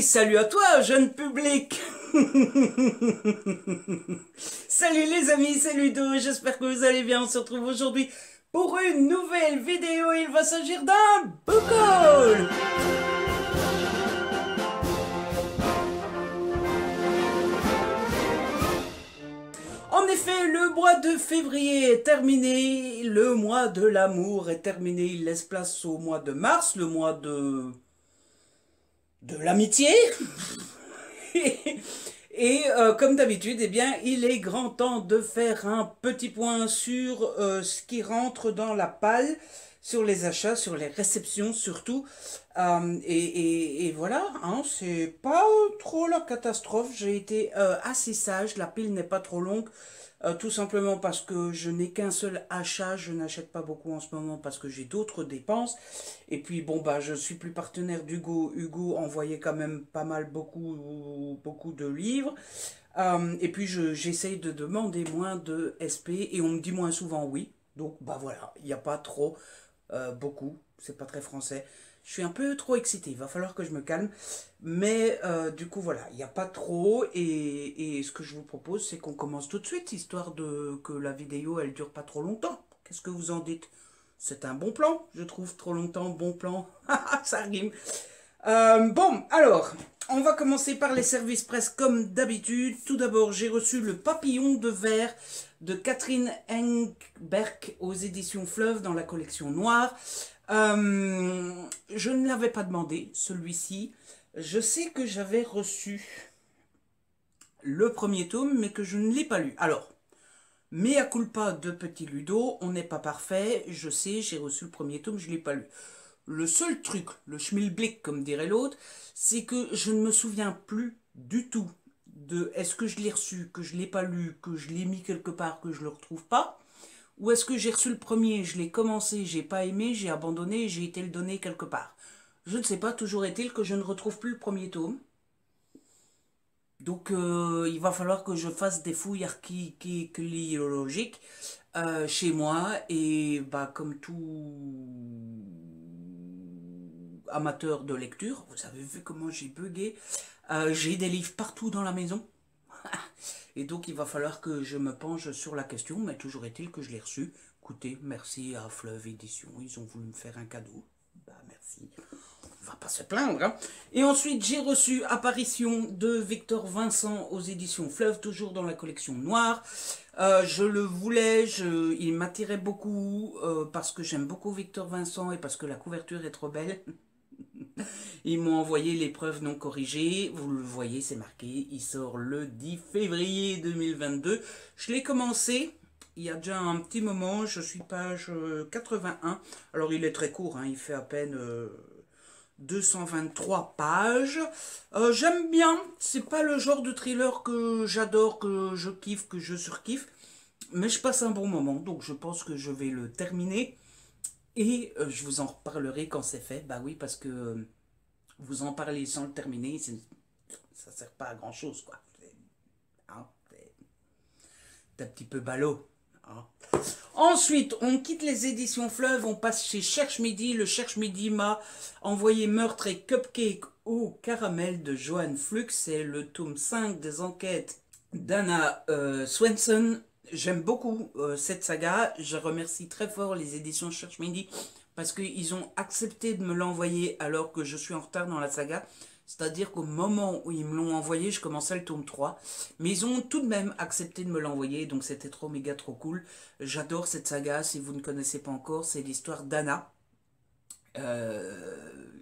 salut à toi, jeune public. Salut les amis, c'est Ludo, j'espère que vous allez bien. On se retrouve aujourd'hui pour une nouvelle vidéo. Il va s'agir d'un book haul. En effet, le mois de février est terminé, le mois de l'amour est terminé. Il laisse place au mois de mars, le mois de l'amitié. Et comme d'habitude, eh bien, il est grand temps de faire un petit point sur ce qui rentre dans la palle, sur les achats, sur les réceptions surtout. Et voilà, hein, c'est pas trop la catastrophe. J'ai été assez sage, la pile n'est pas trop longue. Tout simplement parce que je n'ai qu'un seul achat, je n'achète pas beaucoup en ce moment parce que j'ai d'autres dépenses. Et puis bon bah je suis plus partenaire d'Hugo. Hugo envoyait quand même pas mal beaucoup de livres. Et puis j'essaye de demander moins de SP et on me dit moins souvent oui. Donc bah voilà, il n'y a pas trop, beaucoup, c'est pas très français. Je suis un peu trop excité, il va falloir que je me calme. Mais du coup, voilà, il n'y a pas trop. Et ce que je vous propose, c'est qu'on commence tout de suite, histoire de que la vidéo, elle dure pas trop longtemps. Qu'est-ce que vous en dites? C'est un bon plan, je trouve, trop longtemps, bon plan. Ça rime. Bon, alors, on va commencer par les services presse comme d'habitude. Tout d'abord, j'ai reçu Le Papillon de verre de Catherine Engberg aux éditions Fleuve dans la collection Noire. Je ne l'avais pas demandé, celui-ci. Je sais que j'avais reçu le premier tome, mais que je ne l'ai pas lu. Alors, mea culpa de Petit Ludo, on n'est pas parfait. Je sais, j'ai reçu le premier tome, je ne l'ai pas lu. Le seul truc, le schmilblick comme dirait l'autre, c'est que je ne me souviens plus du tout de est-ce que je l'ai reçu, que je ne l'ai pas lu, que je l'ai mis quelque part, que je ne le retrouve pas. Ou est-ce que j'ai reçu le premier, je l'ai commencé, j'ai pas aimé, j'ai abandonné, j'ai été le donner quelque part. Je ne sais pas, toujours est-il que je ne retrouve plus le premier tome. Donc il va falloir que je fasse des fouilles archéologiques chez moi. Et bah, comme tout amateur de lecture, vous avez vu comment j'ai bugué. J'ai des livres partout dans la maison. Et donc il va falloir que je me penche sur la question, mais toujours est-il que je l'ai reçu. Écoutez, merci à Fleuve Édition, ils ont voulu me faire un cadeau. Bah merci, on va pas se plaindre. Hein. Et ensuite j'ai reçu Apparition de Victor Vincent aux éditions Fleuve, toujours dans la collection Noire. Je le voulais, il m'attirait beaucoup parce que j'aime beaucoup Victor Vincent et parce que la couverture est trop belle. Ils m'ont envoyé l'épreuve non corrigée. Vous le voyez, c'est marqué. Il sort le 10 février 2022. Je l'ai commencé il y a déjà un petit moment. Je suis page 81. Alors, il est très court. Hein, il fait à peine 223 pages. J'aime bien. C'est pas le genre de thriller que j'adore, que je kiffe, que je surkiffe. Mais je passe un bon moment. Donc, je pense que je vais le terminer. Et je vous en reparlerai quand c'est fait. Bah oui, parce que vous en parlez sans le terminer, ça sert pas à grand chose, quoi. Hein, c'est un petit peu ballot. Hein. Ensuite, on quitte les éditions Fleuve, on passe chez Cherche Midi. Le Cherche Midi m'a envoyé Meurtre et Cupcake au caramel de Johan Flux. C'est le tome 5 des enquêtes d'Anna Swenson. J'aime beaucoup cette saga. Je remercie très fort les éditions Cherche Midi parce qu'ils ont accepté de me l'envoyer alors que je suis en retard dans la saga. C'est-à-dire qu'au moment où ils me l'ont envoyé, je commençais le tome 3. Mais ils ont tout de même accepté de me l'envoyer, donc c'était trop méga trop cool. J'adore cette saga, si vous ne connaissez pas encore, c'est l'histoire d'Anna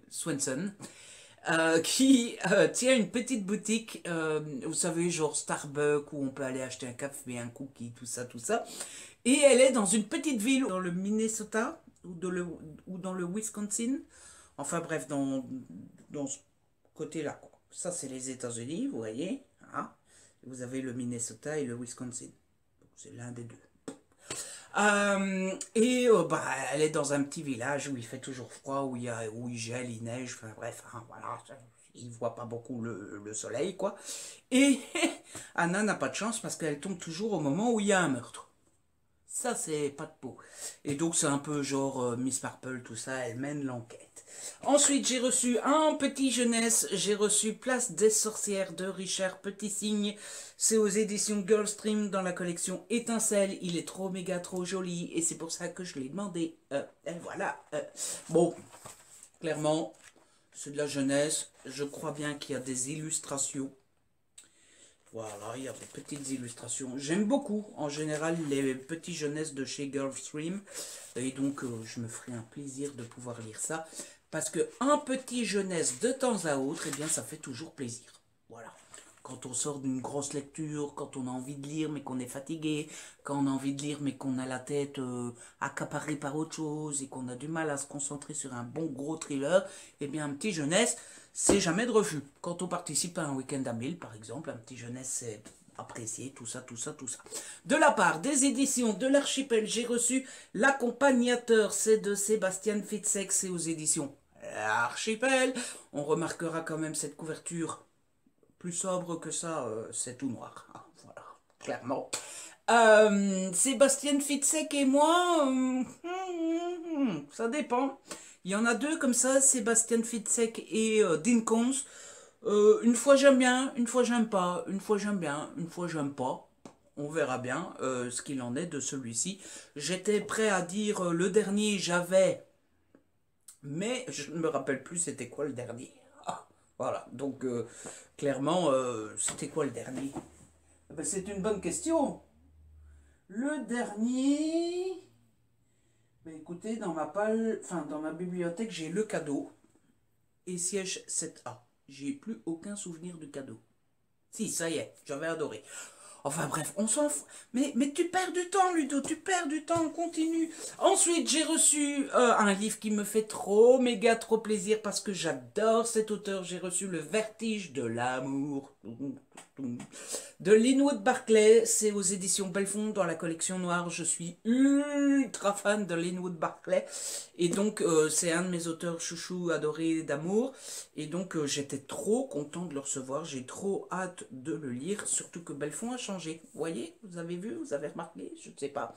Swenson. Qui tient une petite boutique, vous savez, genre Starbucks, où on peut aller acheter un café, un cookie, tout ça, tout ça. Et elle est dans une petite ville dans le Minnesota ou dans le Wisconsin. Enfin bref, dans ce côté-là, quoi. Ça, c'est les États-Unis, vous voyez. Hein. Vous avez le Minnesota et le Wisconsin. C'est l'un des deux. Bah, elle est dans un petit village où il fait toujours froid, où il gèle, il neige, enfin bref, hein, voilà, il voit pas beaucoup le soleil, quoi. Et Anna n'a pas de chance parce qu'elle tombe toujours au moment où il y a un meurtre. Ça, c'est pas de peau. Et donc, c'est un peu genre Miss Marple, tout ça, elle mène l'enquête. Ensuite, j'ai reçu un petit jeunesse. J'ai reçu Place des sorcières de Richard Petit-Cygne. C'est aux éditions Girlstream dans la collection Étincelle. Il est trop méga trop joli et c'est pour ça que je l'ai demandé. Et voilà. Bon, clairement, c'est de la jeunesse. Je crois bien qu'il y a des illustrations. Voilà, il y a des petites illustrations. J'aime beaucoup, en général, les petits jeunesses de chez Girlstream. Et donc, je me ferai un plaisir de pouvoir lire ça. Parce que un petit jeunesse de temps à autre, eh bien, ça fait toujours plaisir. Voilà. Quand on sort d'une grosse lecture, quand on a envie de lire mais qu'on est fatigué, quand on a envie de lire mais qu'on a la tête accaparée par autre chose et qu'on a du mal à se concentrer sur un bon gros thriller, eh bien, un petit jeunesse, c'est jamais de refus. Quand on participe à un week-end à 1000, par exemple, un petit jeunesse, c'est apprécié, tout ça, tout ça, tout ça. De la part des éditions de l'Archipel, j'ai reçu L'Accompagnateur, c'est de Sébastien Fitzek, c'est aux éditions Archipel. On remarquera quand même cette couverture plus sobre que ça, c'est tout noir. Ah, voilà, clairement. Sébastien Fitzek et moi, ça dépend. Il y en a deux comme ça, Sébastien Fitzek et Dean Koontz. Une fois j'aime bien, une fois j'aime pas, une fois j'aime bien, une fois j'aime pas. On verra bien ce qu'il en est de celui-ci. J'étais prêt à dire le dernier j'avais, mais je ne me rappelle plus c'était quoi le dernier. Ah, voilà, donc clairement, c'était quoi le dernier? Ben, c'est une bonne question. Le dernier... Ben, écoutez, dans ma dans ma bibliothèque, j'ai le cadeau et siège 7A. J'ai plus aucun souvenir du cadeau. Si, ça y est, j'avais adoré. Enfin bref, on s'en fout. Mais tu perds du temps, Ludo, tu perds du temps, continue. Ensuite, j'ai reçu un livre qui me fait trop, méga, trop plaisir parce que j'adore cet auteur. J'ai reçu Le Vertige de l'amour de Linwood Barclay. C'est aux éditions Belfond dans la collection noire. Je suis ultra fan de Linwood Barclay. Et donc, c'est un de mes auteurs chouchous adorés d'amour. Et donc, j'étais trop content de le recevoir. J'ai trop hâte de le lire. Surtout que Belfond a changé. Vous voyez? Vous avez vu? Vous avez remarqué? Je ne sais pas.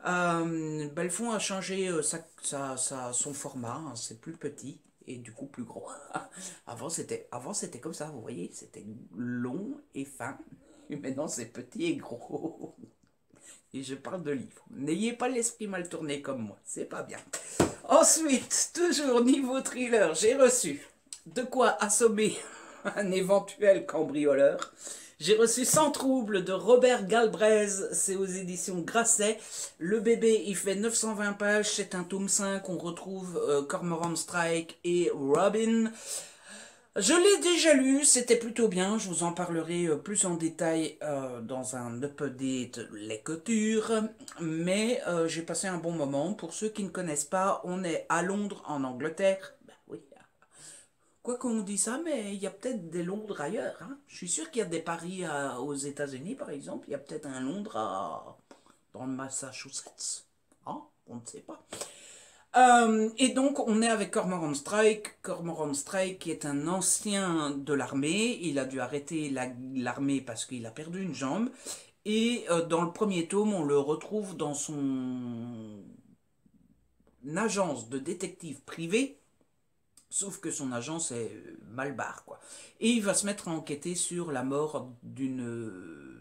Belfond a changé son format. Hein, c'est plus petit. Et du coup plus gros. Avant c'était comme ça, vous voyez, c'était long et fin. Et maintenant c'est petit et gros. Et je parle de livres. N'ayez pas l'esprit mal tourné comme moi, c'est pas bien. Ensuite, toujours niveau thriller, j'ai reçu De quoi assommer un éventuel cambrioleur. J'ai reçu Sans trouble de Robert Galbraith, c'est aux éditions Grasset. Le bébé, il fait 920 pages, c'est un tome 5, on retrouve Cormoran Strike et Robin. Je l'ai déjà lu, c'était plutôt bien, je vous en parlerai plus en détail dans un update lecture, mais j'ai passé un bon moment. Pour ceux qui ne connaissent pas, on est à Londres, en Angleterre. Ben oui, quoi qu'on dit ça, mais il y a peut-être des Londres ailleurs. Hein. Je suis sûr qu'il y a des paris aux États-Unis, par exemple. Il y a peut-être un Londres dans le Massachusetts. Hein, on ne sait pas. Et donc, on est avec Cormoran Strike. Cormoran Strike, qui est un ancien de l'armée. Il a dû arrêter l'armée parce qu'il a perdu une jambe. Et dans le premier tome, on le retrouve dans son agence de détective privé. Sauf que son agence est mal barre, quoi. Et il va se mettre à enquêter sur la mort d'une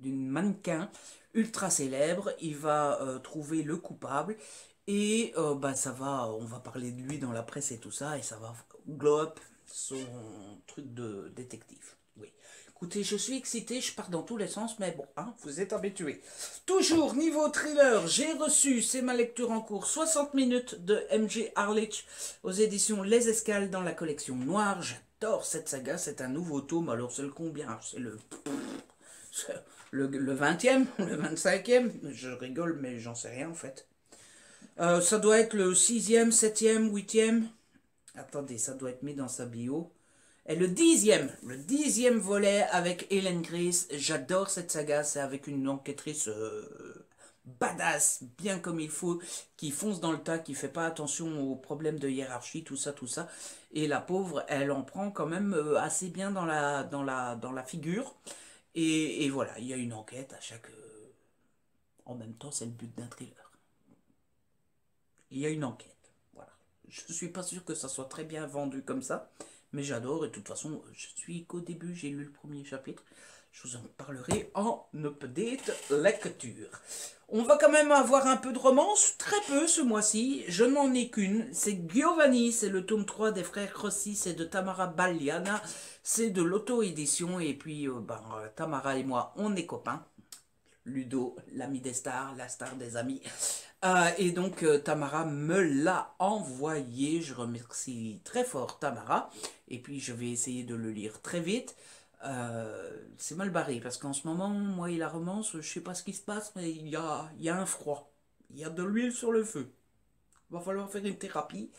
mannequin ultra célèbre. Il va trouver le coupable et bah, on va parler de lui dans la presse et tout ça et ça va glow up son truc de détective. Oui. Écoutez, je suis excité, je pars dans tous les sens, mais bon, hein, vous êtes habitués. Toujours niveau thriller, j'ai reçu, c'est ma lecture en cours, 60 minutes de M.J. Harlich aux éditions Les Escales dans la collection noire. J'adore cette saga, c'est un nouveau tome, alors c'est le combien? C'est le 20e, le 25e, je rigole mais j'en sais rien en fait. Ça doit être le 6e, 7e, 8e. Attendez, ça doit être mis dans sa bio. Et le 10e volet avec Helen Grace. J'adore cette saga, c'est avec une enquêtrice badass, bien comme il faut, qui fonce dans le tas, qui fait pas attention aux problèmes de hiérarchie, tout ça, tout ça. Et la pauvre, elle en prend quand même assez bien dans la figure. Et voilà, il y a une enquête à chaque En même temps, c'est le but d'un thriller. Il y a une enquête. Voilà. Je ne suis pas sûr que ça soit très bien vendu comme ça, mais j'adore. Et de toute façon, je suis qu'au début, j'ai lu le premier chapitre. Je vous en parlerai en update lecture. On va quand même avoir un peu de romance, très peu ce mois-ci. Je n'en ai qu'une. C'est Giovanni, c'est le tome 3 des frères Rossi, c'est de Tamara Balliana. C'est de l'auto-édition. Et puis, Tamara et moi, on est copains. Ludo, l'ami des stars, la star des amis. Et donc Tamara me l'a envoyé. Je remercie très fort Tamara. Et puis je vais essayer de le lire très vite. C'est mal barré parce qu'en ce moment, moi et la romance, je sais pas ce qui se passe, mais il y a un froid. Il y a de l'huile sur le feu. Il va falloir faire une thérapie.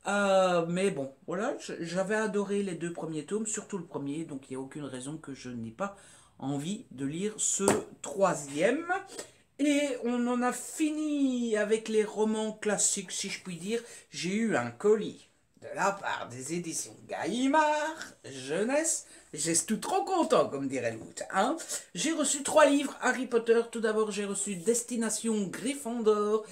Mais bon, voilà, j'avais adoré les 2 premiers tomes, surtout le premier, donc il n'y a aucune raison que je n'ai pas envie de lire ce 3e. Et on en a fini avec les romans classiques, si je puis dire. J'ai eu un colis de la part des éditions Gallimard, jeunesse. J'ai tout trop content, comme dirait l'autre. Hein. J'ai reçu 3 livres Harry Potter. Tout d'abord, j'ai reçu Destination Gryffondor.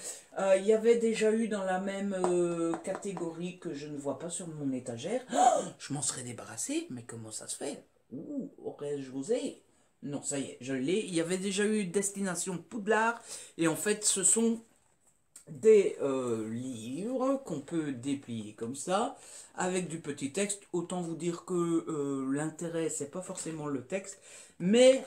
Il y avait déjà eu dans la même catégorie que je ne vois pas sur mon étagère. Oh, je m'en serais débarrassé, mais comment ça se fait? Ouh, aurais-je osé? Non, ça y est, je l'ai. Il y avait déjà eu Destination Poudlard. Et en fait, ce sont des livres qu'on peut déplier comme ça, avec du petit texte. Autant vous dire que l'intérêt, c'est pas forcément le texte, mais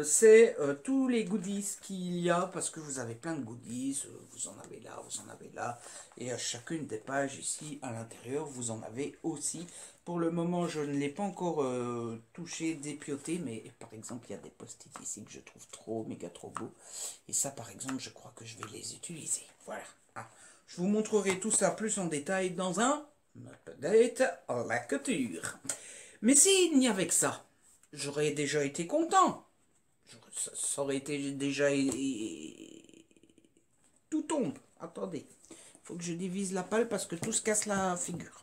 c'est tous les goodies qu'il y a, parce que vous avez plein de goodies, vous en avez là, vous en avez là, et à chacune des pages ici, à l'intérieur, vous en avez aussi. Pour le moment, je ne l'ai pas encore touché, dépioté, mais par exemple, il y a des post-it ici que je trouve trop, méga trop beaux. Et ça, par exemple, je crois que je vais les utiliser. Voilà. Ah. Je vous montrerai tout ça plus en détail dans un update lecture. Mais s'il n'y avait que ça, j'aurais déjà été content. Ça aurait été déjà... Tout tombe. Attendez. Il faut que je divise la palle parce que tout se casse la figure.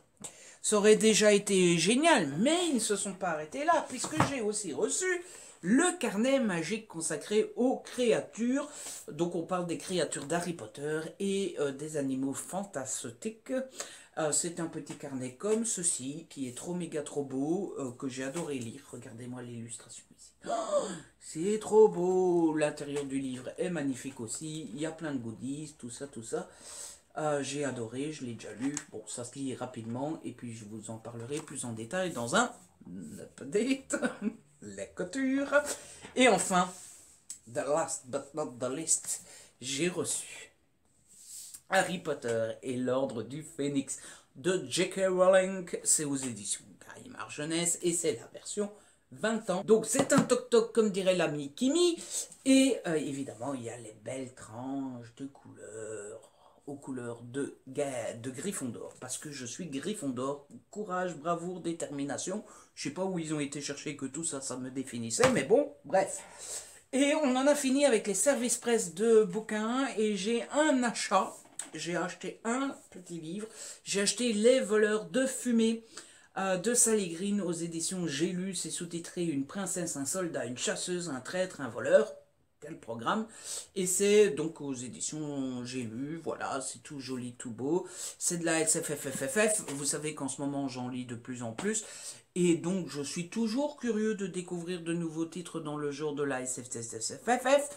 Ça aurait déjà été génial, mais ils ne se sont pas arrêtés là, puisque j'ai aussi reçu le carnet magique consacré aux créatures. Donc on parle des créatures d'Harry Potter et des animaux fantastiques. C'est un petit carnet comme ceci, qui est trop méga trop beau, que j'ai adoré lire. Regardez-moi l'illustration ici. Oh, c'est trop beau. L'intérieur du livre est magnifique aussi. Il y a plein de goodies, tout ça, tout ça. J'ai adoré, je l'ai déjà lu. Bon, ça se lit rapidement et puis je vous en parlerai plus en détail dans un update lecture. Et enfin, the last but not the least, j'ai reçu Harry Potter et l'Ordre du Phénix de J.K. Rowling. C'est aux éditions Gallimard Jeunesse et c'est la version 20 ans. Donc c'est un toc-toc comme dirait l'ami Kimi. Et évidemment, il y a les belles tranches de couleurs aux couleurs de Gryffondor, parce que je suis Gryffondor, courage, bravoure, détermination. Je sais pas où ils ont été chercher que tout ça, ça me définissait, mais bon, bref. Et on en a fini avec les services presse de bouquins, et j'ai un achat. J'ai acheté un petit livre. J'ai acheté Les voleurs de fumée de Sally Green aux éditions J'ai lu. C'est sous-titré Une princesse, un soldat, une chasseuse, un traître, un voleur. Quel programme. Et c'est donc aux éditions J'ai lu, voilà, c'est tout joli, tout beau. C'est de la SFFFF, vous savez qu'en ce moment j'en lis de plus en plus. Et donc je suis toujours curieux de découvrir de nouveaux titres dans le genre de la SFFFF.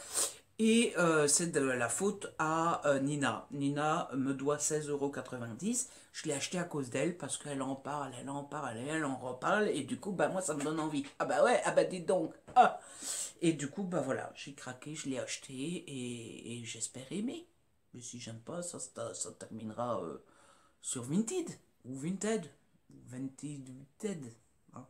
Et c'est de la faute à Nina. Nina me doit 16,90 €. Je l'ai acheté à cause d'elle parce qu'elle en parle, elle en parle, elle en reparle. Et du coup, bah moi ça me donne envie. Ah bah ouais, ah bah dis donc. Ah. Et du coup, bah voilà, j'ai craqué, je l'ai acheté et j'espère aimer. Mais si j'aime pas, ça terminera sur Vinted ou Vinted. Vinted. Hein.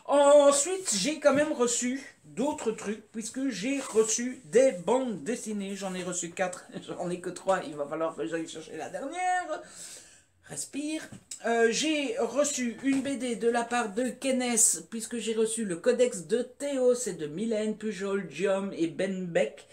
Ensuite, j'ai quand même reçu d'autres trucs, puisque j'ai reçu des bandes dessinées. J'en ai reçu 4, j'en ai que 3, il va falloir que j'aille chercher la dernière. Respire. J'ai reçu une BD de la part de Kenes, puisque j'ai reçu le codex de Théo, c'est de Mylène Pujol, Guillaume et Ben Beck.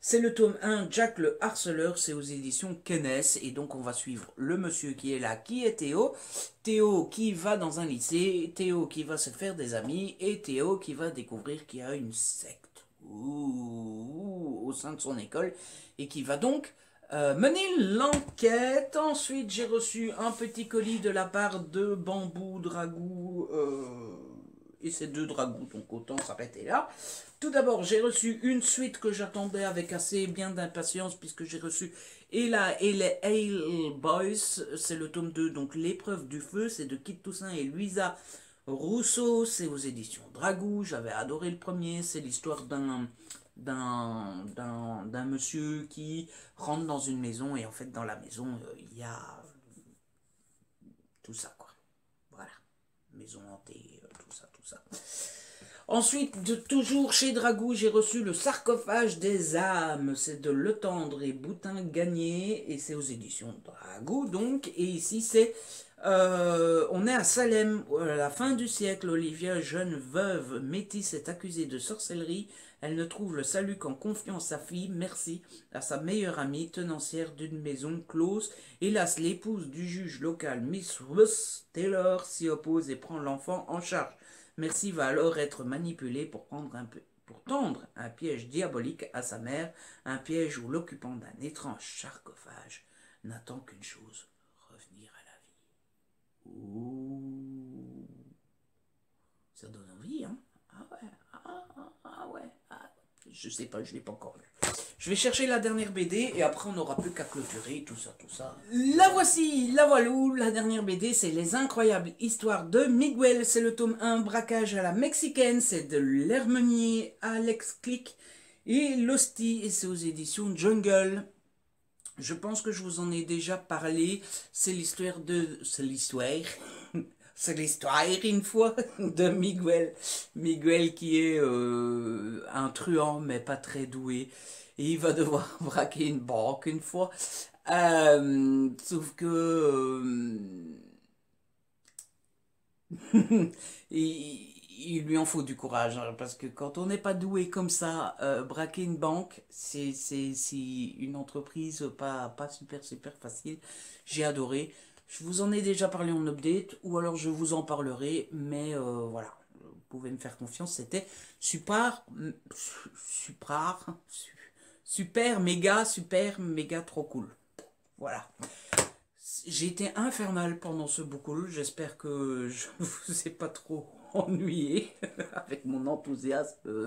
C'est le tome 1, Jack le harceleur, c'est aux éditions Kenes, et donc on va suivre le monsieur qui est là, qui est Théo. Théo qui va dans un lycée, Théo qui va se faire des amis, et Théo qui va découvrir qu'il y a une secte. au sein de son école et qui va donc mener l'enquête. Ensuite, j'ai reçu un petit colis de la part de Bambou Dragou et ces deux dragons, donc autant s'arrêter là. Tout d'abord, j'ai reçu une suite que j'attendais avec assez bien d'impatience puisque j'ai reçu Ella et les Hale Boys, c'est le tome 2, donc l'épreuve du feu, c'est de Kit Toussaint et Louisa Rousseau, c'est aux éditions Dragou, j'avais adoré le premier, c'est l'histoire d'un monsieur qui rentre dans une maison et en fait dans la maison il y a tout ça quoi, voilà, maison hantée, tout ça, tout ça. Ensuite, toujours chez Dragou, j'ai reçu le sarcophage des âmes. C'est de Le Tendre et Boutin Gagné. Et c'est aux éditions Dragou, donc. Et ici, on est à Salem, à la fin du siècle. Olivia, jeune veuve métisse, est accusée de sorcellerie. Elle ne trouve le salut qu'en confiant sa fille, Merci, à sa meilleure amie, tenancière d'une maison close. Hélas, l'épouse du juge local, Miss Ruth Taylor, s'y oppose et prend l'enfant en charge. Merci va alors être manipulé pour tendre un piège diabolique à sa mère, un piège où l'occupant d'un étrange sarcophage n'attend qu'une chose, revenir à la vie. Ouh. Ça donne envie, hein? Ah ouais, ah ouais, je sais pas, je l'ai pas encore lu. Je vais chercher la dernière BD et après on n'aura plus qu'à clôturer, tout ça, tout ça. La voici, la voilou, la dernière BD, c'est Les Incroyables Histoires de Miguel. C'est le tome 1, Braquage à la Mexicaine, c'est de l'Hermenier, Alex Click et Losty, et c'est aux éditions Jungle. Je pense que je vous en ai déjà parlé, c'est l'histoire c'est l'histoire une fois de Miguel. Miguel qui est un truand mais pas très doué. Et il va devoir braquer une banque une fois. Sauf que il lui en faut du courage. Hein, parce que quand on n'est pas doué comme ça, braquer une banque, c'est une entreprise pas super facile. J'ai adoré. Je vous en ai déjà parlé en update, ou alors je vous en parlerai, mais voilà, vous pouvez me faire confiance, c'était super, méga trop cool. Voilà. J'ai été infernal pendant ce boucle, j'espère que je vous ai pas trop ennuyé avec mon enthousiasme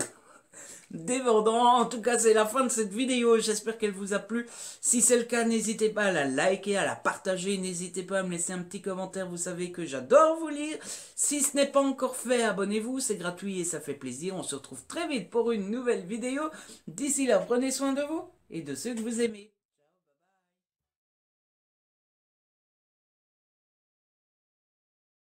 débordant. En tout cas, c'est la fin de cette vidéo. J'espère qu'elle vous a plu. Si c'est le cas, n'hésitez pas à la liker, à la partager. N'hésitez pas à me laisser un petit commentaire. Vous savez que j'adore vous lire. Si ce n'est pas encore fait, abonnez-vous. C'est gratuit et ça fait plaisir. On se retrouve très vite pour une nouvelle vidéo. D'ici là, prenez soin de vous et de ceux que vous aimez.